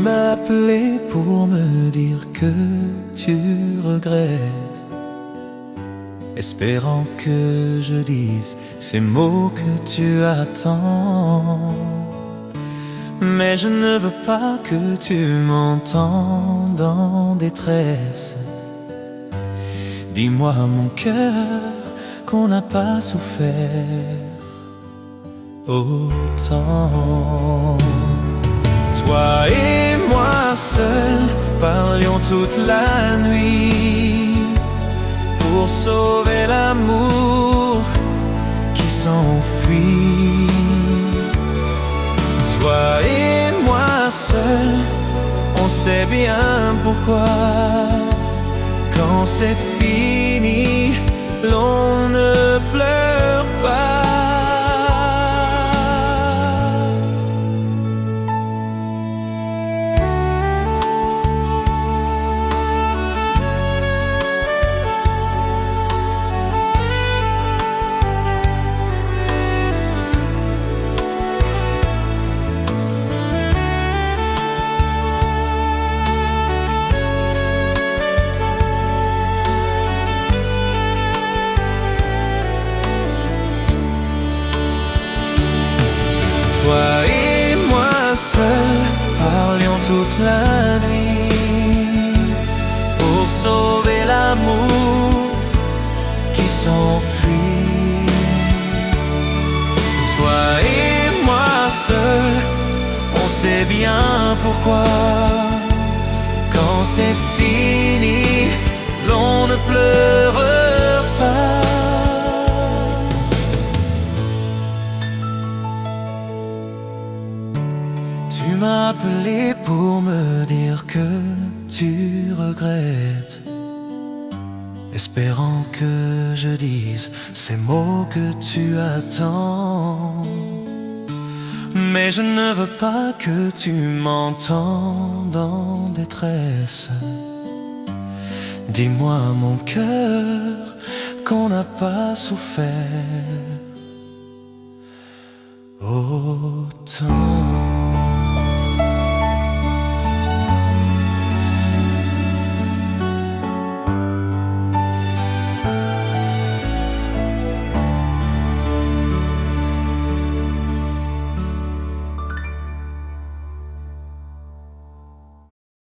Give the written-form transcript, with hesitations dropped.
m'as appelé pour me dire que tu regrettes, espérant que je dise ces mots que tu attends. Mais je ne veux pas que tu m'entendes en détresse. Dis-moi mon cœur qu'on n'a pas souffert autant. Toi et moi seuls parlions toute la nuit pour sauver l'amour qui s'enfuit. Toi et moi seuls, on sait bien pourquoi. Quand c'est fini, l'on ne pleure pas. Toi et moi seuls parlions toute la nuit pour sauver l'amour qui s'enfuit. Toi et moi seuls, on sait bien pourquoi. Quand c'est fini, l'on ne pleure pas. Tu m'as appelé pour me dire que tu regrettes, espérant que je dise ces mots que tu attends. Mais je ne veux pas que tu m'entendes en détresse. Dis-moi mon cœur qu'on n'a pas souffert autant.